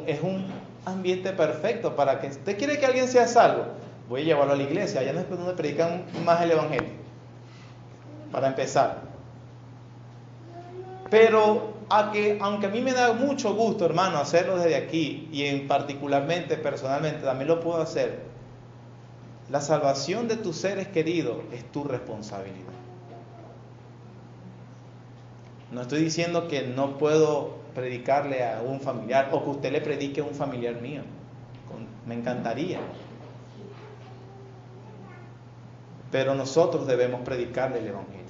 es un ambiente perfecto para que usted quiere que alguien sea salvo. Voy a llevarlo a la iglesia, allá no es donde predican más el evangelio. Para empezar. Pero aunque a mí me da mucho gusto, hermano, hacerlo desde aquí y particularmente, personalmente, también lo puedo hacer. La salvación de tus seres queridos es tu responsabilidad. No estoy diciendo que no puedo predicarle a un familiar o que usted le predique a un familiar mío. Me encantaría. Pero nosotros debemos predicarle el evangelio.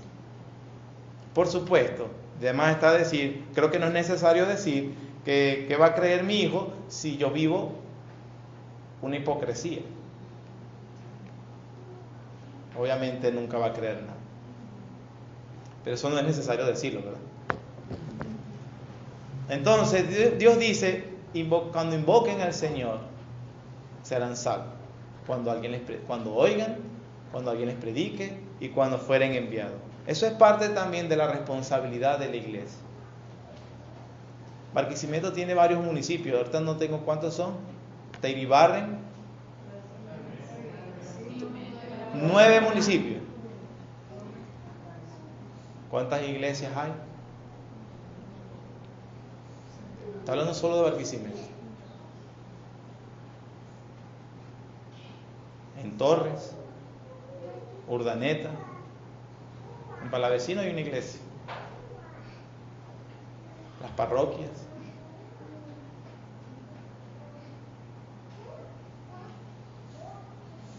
Por supuesto, además está decir, creo que no es necesario decir que va a creer mi hijo si yo vivo una hipocresía. Obviamente nunca va a creer nada. Pero eso no es necesario decirlo, ¿verdad? Entonces Dios dice, cuando invoquen al Señor, serán salvos. Cuando oigan, cuando alguien les predique y cuando fueren enviados. Eso es parte también de la responsabilidad de la iglesia. Barquisimeto tiene varios municipios, ahorita no tengo cuántos son. Teiribarren, 9 municipios. ¿Cuántas iglesias hay? Está hablando solo de Barquisimeto. En Torres, Urdaneta, en Palavecino hay una iglesia. Las parroquias.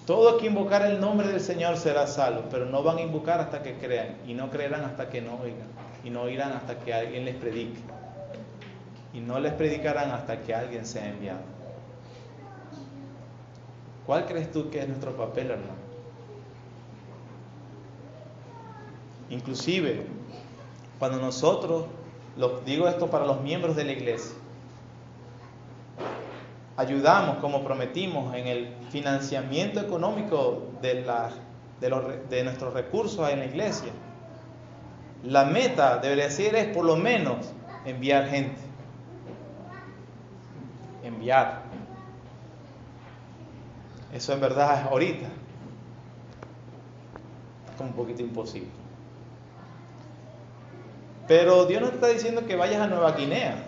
Todo el que invocar el nombre del Señor será salvo, pero no van a invocar hasta que crean, y no creerán hasta que no oigan, y no oirán hasta que alguien les predique, y no les predicarán hasta que alguien sea enviado. ¿Cuál crees tú que es nuestro papel, hermano? Inclusive, cuando nosotros, digo esto para los miembros de la iglesia, ayudamos, como prometimos, en el financiamiento económico de nuestros recursos en la iglesia, la meta debería ser es por lo menos enviar gente. Enviar. Eso en verdad ahorita es como un poquito imposible. Pero Dios no te está diciendo que vayas a Nueva Guinea.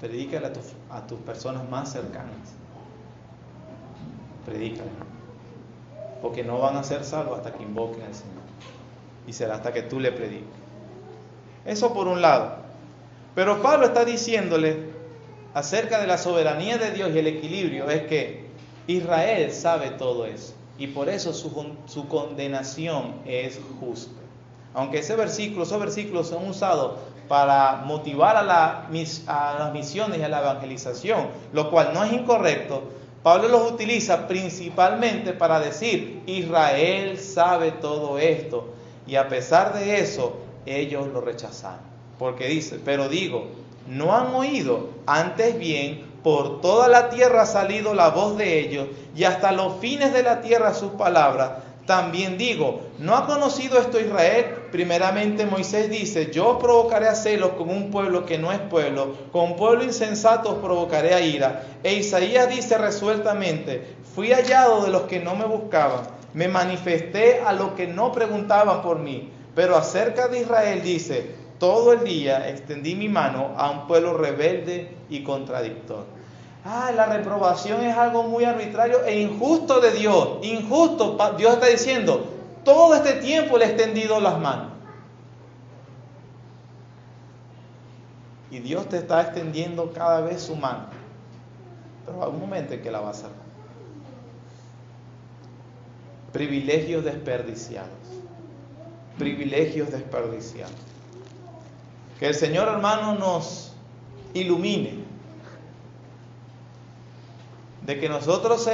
Predícale a tus personas más cercanas. Predícale. Porque no van a ser salvos hasta que invoquen al Señor. Y será hasta que tú le prediques. Eso por un lado. Pero Pablo está diciéndole acerca de la soberanía de Dios y el equilibrio, es que Israel sabe todo eso. Y por eso su condenación es justa. Aunque esos versículos son usados para motivar a las misiones y a la evangelización, lo cual no es incorrecto, Pablo los utiliza principalmente para decir, Israel sabe todo esto, y a pesar de eso, ellos lo rechazaron. Porque dice, pero digo, no han oído, antes bien, por toda la tierra ha salido la voz de ellos, y hasta los fines de la tierra sus palabras. También digo, ¿no ha conocido esto Israel? Primeramente Moisés dice, yo os provocaré a celos con un pueblo que no es pueblo, con un pueblo insensato os provocaré a ira. E Isaías dice resueltamente, fui hallado de los que no me buscaban, me manifesté a los que no preguntaban por mí. Pero acerca de Israel dice, todo el día extendí mi mano a un pueblo rebelde y contradictor. La reprobación es algo muy arbitrario e injusto de Dios. Injusto, Dios está diciendo, todo este tiempo le he extendido las manos. Y Dios te está extendiendo cada vez su mano. Pero hay un momento en que la va a cerrar. Privilegios desperdiciados. Privilegios desperdiciados. Que el Señor, hermano, nos ilumine. De que nosotros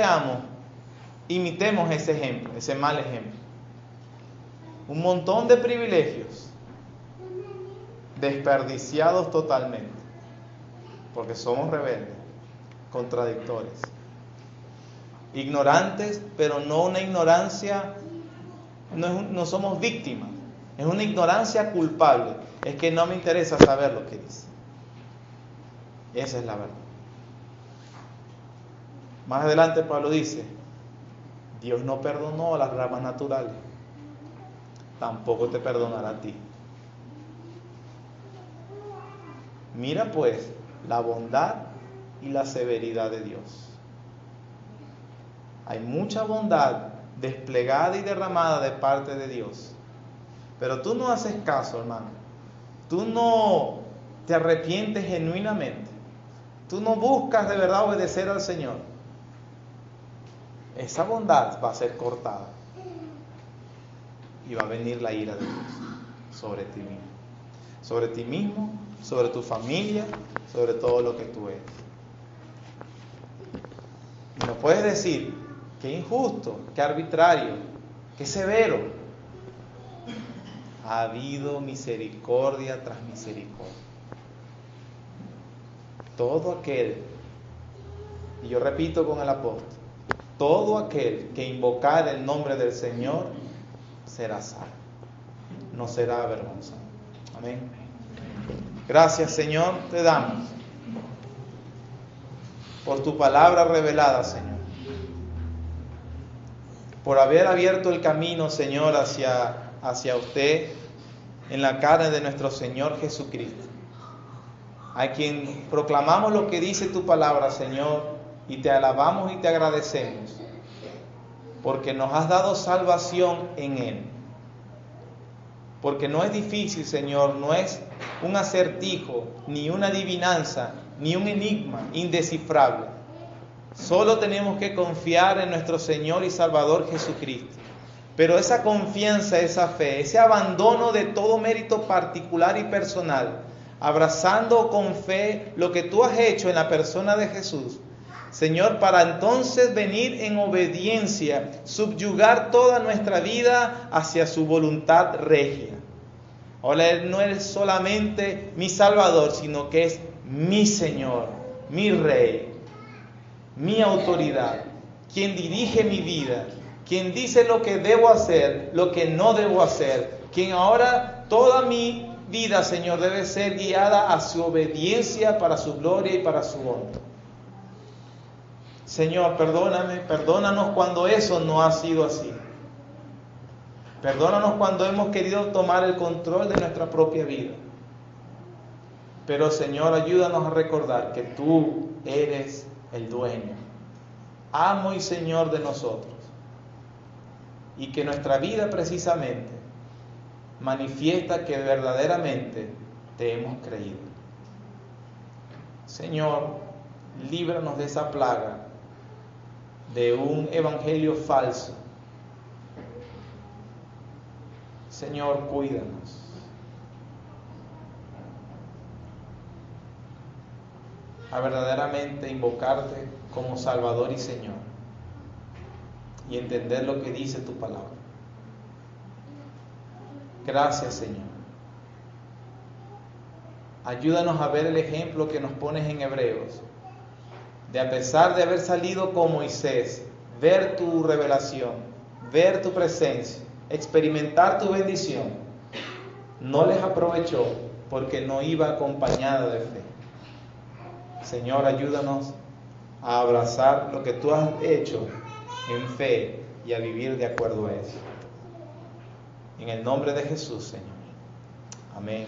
imitemos ese ejemplo, ese mal ejemplo. Un montón de privilegios desperdiciados totalmente, porque somos rebeldes, contradictores, ignorantes, pero no una ignorancia, no somos víctimas, es una ignorancia culpable, es que no me interesa saber lo que dice. Esa es la verdad. Más adelante Pablo dice, Dios no perdonó a las ramas naturales, tampoco te perdonará a ti. Mira pues la bondad y la severidad de Dios. Hay mucha bondad desplegada y derramada de parte de Dios, pero tú no haces caso, hermano. Tú no te arrepientes genuinamente. Tú no buscas de verdad obedecer al Señor. Esa bondad va a ser cortada y va a venir la ira de Dios sobre ti mismo, sobre tu familia, sobre todo lo que tú eres. Y no puedes decir que injusto, que arbitrario, que severo. Ha habido misericordia tras misericordia. Todo aquel, y yo repito con el apóstol, todo aquel que invocar el nombre del Señor será salvo, no será avergonzado. Amén. Gracias, Señor, te damos por tu palabra revelada, Señor, por haber abierto el camino, Señor, hacia usted en la carne de nuestro Señor Jesucristo, a quien proclamamos lo que dice tu palabra, Señor, y te alabamos y te agradecemos, porque nos has dado salvación en Él. Porque no es difícil, Señor, no es un acertijo, ni una adivinanza, ni un enigma indescifrable. Solo tenemos que confiar en nuestro Señor y Salvador Jesucristo. Pero esa confianza, esa fe, ese abandono de todo mérito particular y personal, abrazando con fe lo que tú has hecho en la persona de Jesús, Señor, para entonces venir en obediencia, subyugar toda nuestra vida hacia su voluntad regia. Ahora Él no es solamente mi Salvador, sino que es mi Señor, mi Rey, mi autoridad, quien dirige mi vida, quien dice lo que debo hacer, lo que no debo hacer, quien ahora toda mi vida, Señor, debe ser guiada a su obediencia para su gloria y para su honra. Señor, perdónanos cuando eso no ha sido así. Perdónanos cuando hemos querido tomar el control de nuestra propia vida. Pero Señor, ayúdanos a recordar que tú eres el dueño, amo y Señor de nosotros. Y que nuestra vida precisamente manifiesta que verdaderamente te hemos creído. Señor, líbranos de esa plaga de un evangelio falso. Señor, cuídanos. A verdaderamente invocarte como Salvador y Señor y entender lo que dice tu palabra. Gracias, Señor. Ayúdanos a ver el ejemplo que nos pones en Hebreos, de a pesar de haber salido con Moisés, ver tu revelación, ver tu presencia, experimentar tu bendición, no les aprovechó porque no iba acompañada de fe. Señor, ayúdanos a abrazar lo que tú has hecho en fe y a vivir de acuerdo a eso. En el nombre de Jesús, Señor. Amén.